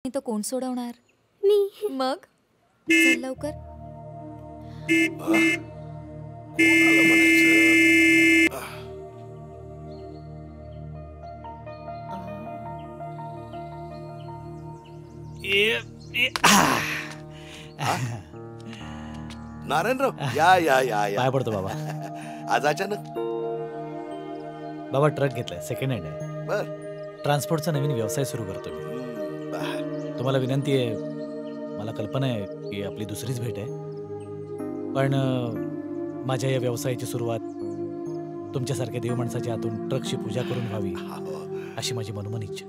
तो कोण सोडवणार? मी. मग चल लवकर. नारायणराव या या या या. पाय पडतो बाबा. आज अचानक? बाबा ट्रक घेतलाय, सेकंड हँड आहे. बर. ट्रान्सपोर्टचा नवीन व्यवसाय सुरू करतो मी. तुम्हाला विनंती आहे, मला कल्पना आहे की आपली दुसरीच भेट आहे, पण माझ्या या व्यवसायाची सुरुवात तुमच्यासारख्या देव माणसाच्या हातून ट्रकची पूजा करून व्हावी अशी माझी मनोमन इच्छा.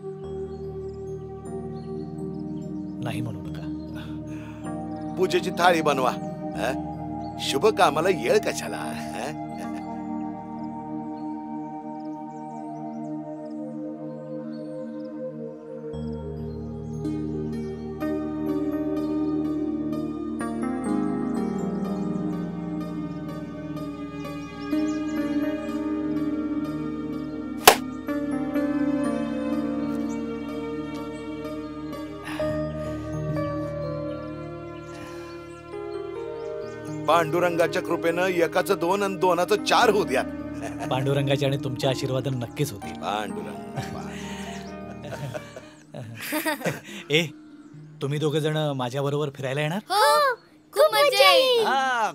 नाही म्हणू नका. पूजेची थाळी बनवा. शुभ कामाला येळ कशाला? पांडुरंगाच्या कृपेनं एकाचं 2 आणि 2चं 4 होऊ द्या. पांडुरंगाच्या आणि तुमच्या आशीर्वादाने नक्कीच होतील. पांडुरंग. ए, तुम्ही दोघे जण माझ्या बरोबर फिरायला येणार? हो, खूप मजा येईल.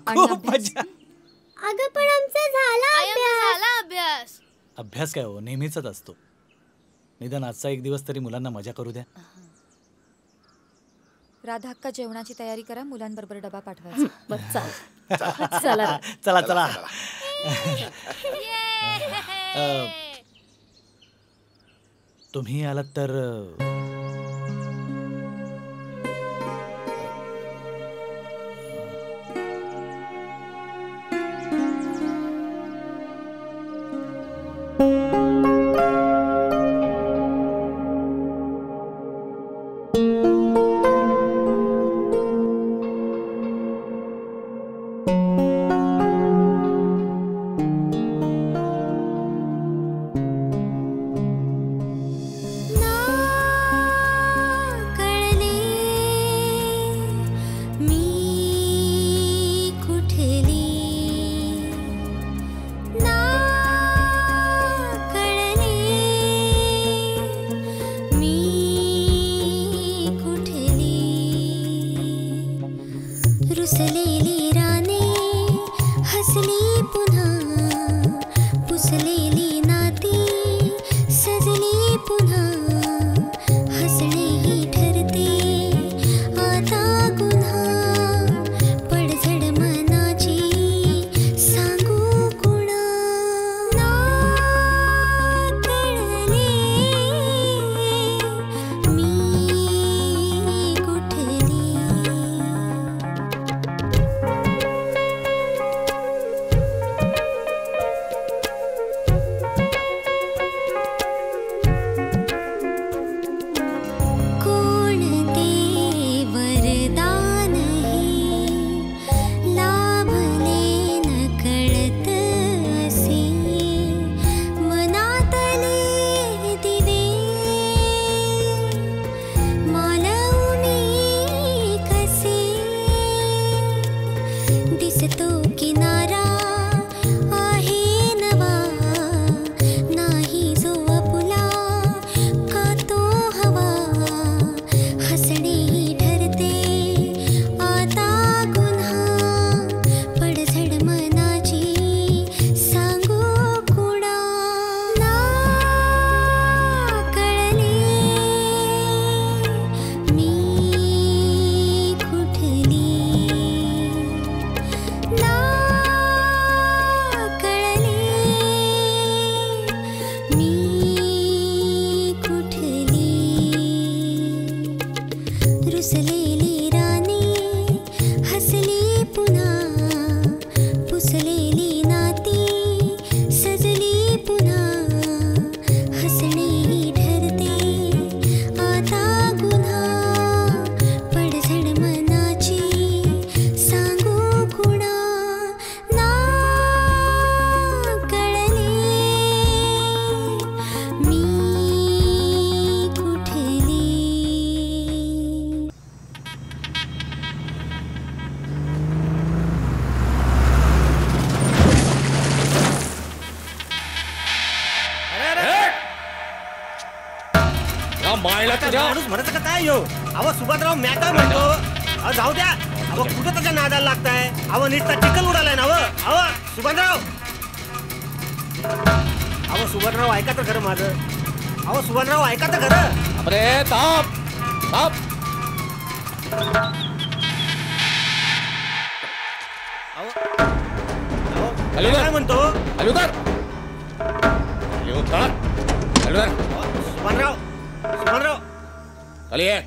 खूप मजा. अगं पण आमचा झाला अभ्यास. अभ्यास काय हो, नेहमीच असतो. निदान आजचा एक दिवस तरी मुलांना मजा करू द्या. राधा अक्का जेवणाची तयारी करा, मुलांबरोबर डबा पाठवायचा. बरं चला. चला चला चला. तुम्ही आलात तर माणूस म्हणत का काय यो? अहो सुभाषराव म्या काय म्हणतो? अहो जाऊ द्या. अहो कुठं त्याच्या नादाला लागताय? अहो नीटचा चिखल उडालाय ना अहो सुभाषराव. अहो सुभाषराव ऐका तर खरं माझं. अहो सुभाषराव ऐका तर खरं. अरे ताप ताप. काय म्हणतो? हलुदार हलुदार हलुदार. सुभाषराव खाली ये.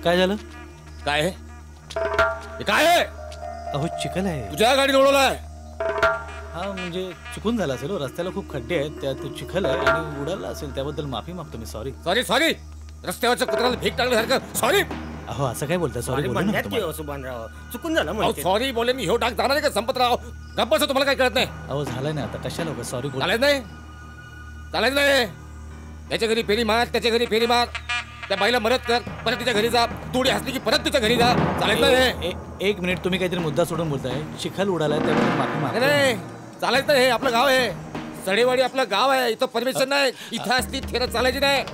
काय झालं? काय आहे हे? काय आहे? अहो चिखल आहे. तुझ्या गाडीने उडवलाय. हा म्हणजे चुकून झाला असेल. रस्त्याला खूप खड्डे आहेत, त्यात चिखल आहे आणि उडाला असेल. त्याबद्दल माफी मागतो मी. सॉरी. Sorry sorry. रस्त्यावरच्या कुत्र्याला भीक टाकल्यासारखं सॉरी. अहो असं काय बोलताय? सॉरी बोलू नका तुम्हाला. सुभाषराव चुकून झालं अहो म्हणजे. सॉरी बोले मी ह्यो डाग जाणार आहे का संपतराव? गप्पच तुम्हाला काय कळत नाही? अहो झालंय ना आता. कशाला उगाच सॉरी बोल. चालायचं नाही चालायचं नाही. त्याच्या घरी फेरी मार, त्याच्या घरी फेरी मार. त्या बाईला मदत कर, परत तिच्या घरी जा. थोडी हसली की परत तिच्या घरी जा. चालायचं नाही. एक मिनिट, तुम्ही काहीतरी मुद्दा सोडून बोलताय. चिखल उडालाय त्याबद्दल माफी नाही, मागतो. नाही चालायचं नाही. हे आपलं गाव आहे. सडेवाडी आपलं गाव आहे. इथं परमिशन नाही. इथं असती थेरं चालायची नाही.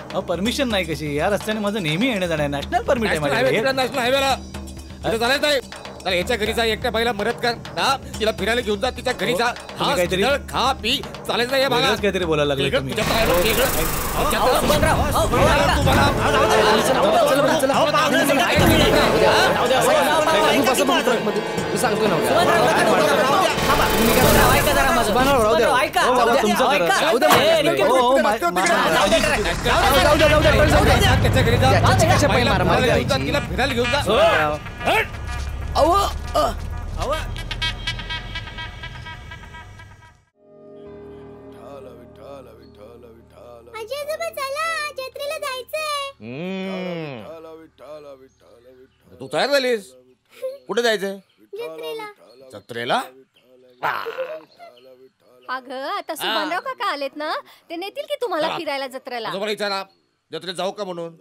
अहो परमिशन नाही कशी? या रस्त्याने माझं नेहमी येणं जाणं आहे. नॅशनल परमिट आहे माझ्याकडे. नॅशनल हायवेला तिथं चालायचं नाही. तर याच्या घरी जा, एकट्या बाईला मदत कर ना. तिला फिरायला घेऊन जा, तिच्या घरी जा. तुम्ही काहीतरी खा पी. चालायचं नाही या भागात. वेगळंच काहीतरी बोलायला लागले तुम्ही. त्याच्या घरी जा. तिला फिरायला घेऊन जा. आजी आजोबा चला, जत्रेला जायचंय. तू तयार झालीस? कुठे जायचंय? जत्रेला. जत्रेला? अगं आता सुभानराव काका आलेत ना, ते नेतील की तुम्हाला फिरायला जत्रेला. आजोबाला विचारा जत्रेत जाऊ का म्हणून.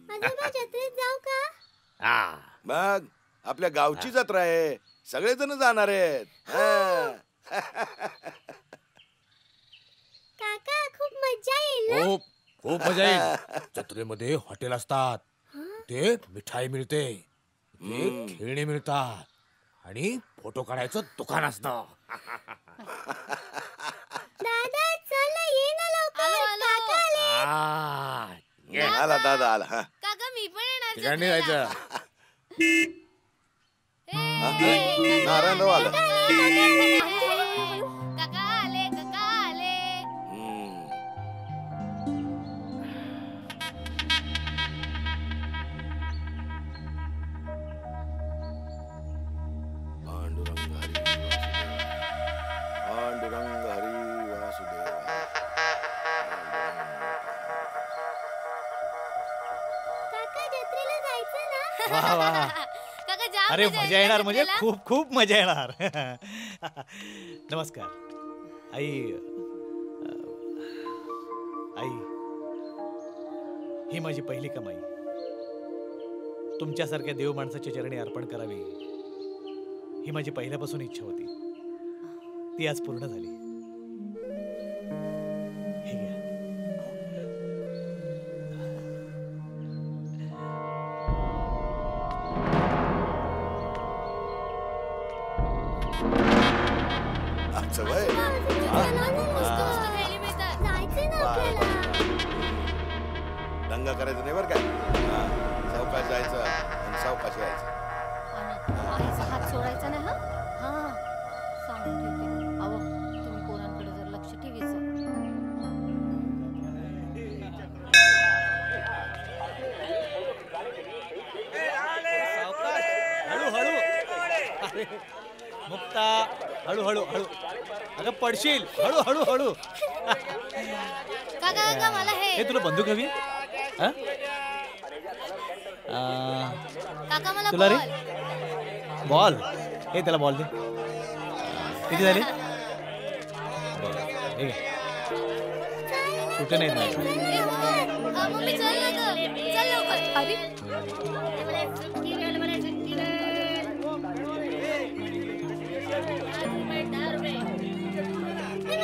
आजोबा जत्रेत जाऊ का? मग आपल्या गावची जत्रा आहे, सगळेजण जाणार आहेत. काका खूप मजा येईल ना? खूप खूप मजा येईल. जत्रेमध्ये हॉटेल असतात, ते मिठाई मिळते, ते खेळणी मिळतात आणि फोटो काढायचं दुकान असतं. दादा चल ना, ये ना लवकर. काका आले. आला दादा आला. काका मी पण येणार ठिकाणी जायचं. नारायणराव आला. काका आले, काका आले. पांडुरंग हरी वासुदेव. काका जत्रेला जायचं ना? वा वा. काका जाम अरे मजा येणार म्हणजे जत्रेला. खूप खूप मजा येणार. नमस्कार आई. आई, ही माझी पहिली कमाई. तुमच्यासारख्या देव माणसाच्या चरणी अर्पण करावी ही माझी पहिल्यापासून इच्छा होती. ती आज पूर्ण झाली. हे घ्या. आमचं वय मस्त मस्त खेळणी मिळतात. जायचंय ना आपल्याला. दंगा करायचं नाही बरं काय. सावकाश जायचं आणि सावकाश यायचं. आईचा हात सोडायचा नाही. हा सांगून ठेवते. अहो तुम्ही पोरांकडे जर लक्ष ठेवायचं. हळूहळू. मुक्ता हळूहळू हळू. अगं पडशील. हळू हळू. काका काका मला हे तुला बंदूक हवी? हा? काका मला तुला रे? बॉल. बॉल. हे त्याला बॉल दे. किती झाले? हे घे. सुटे नाहीत माझे. मम्मी चल ना गं. चल लवकर. अरे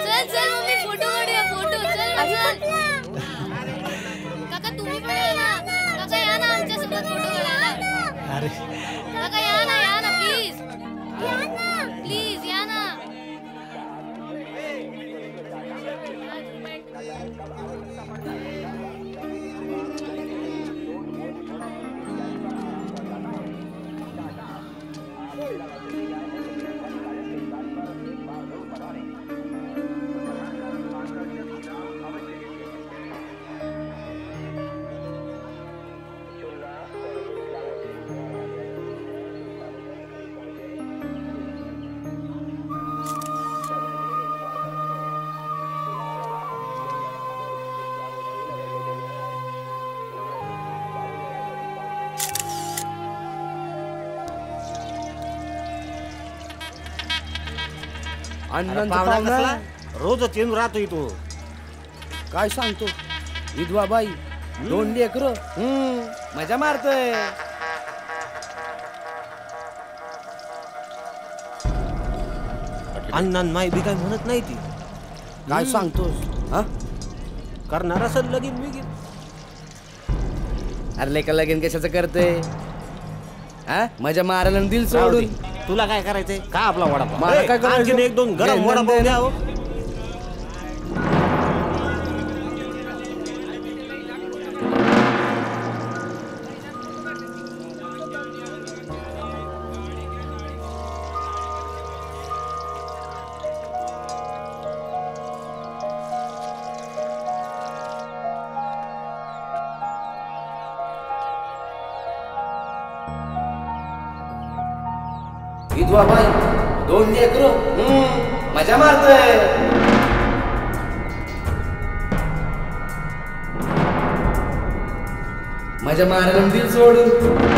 चल चल मम्मी फोटो काढूया. फोटो चल ना. अण्णांचा पाहुणा पाहुणा कसला? रोजच येऊन राहतो इथं. काय सांगतो विधवा बाई 2 लेकरं मजा मारतोय. अण्णान माय बी काय म्हणत नाही ती. काय सांगतोस हा? करणार असं लगीन बिगीन. अरे लेका लगीन कशाचं करते हा? मजा मारायला आणि दिल राहू दे. सोडून. तुला काय करायचंय का आपला वडापाव? मला काय ए, करायचं? आणखीन 1-2 गरम घेणं वडापाव देणं. द्या हो. विधवा बाई 2 लेकरं मजा मारतोय. मजा मारायला आणि दिल सोडून.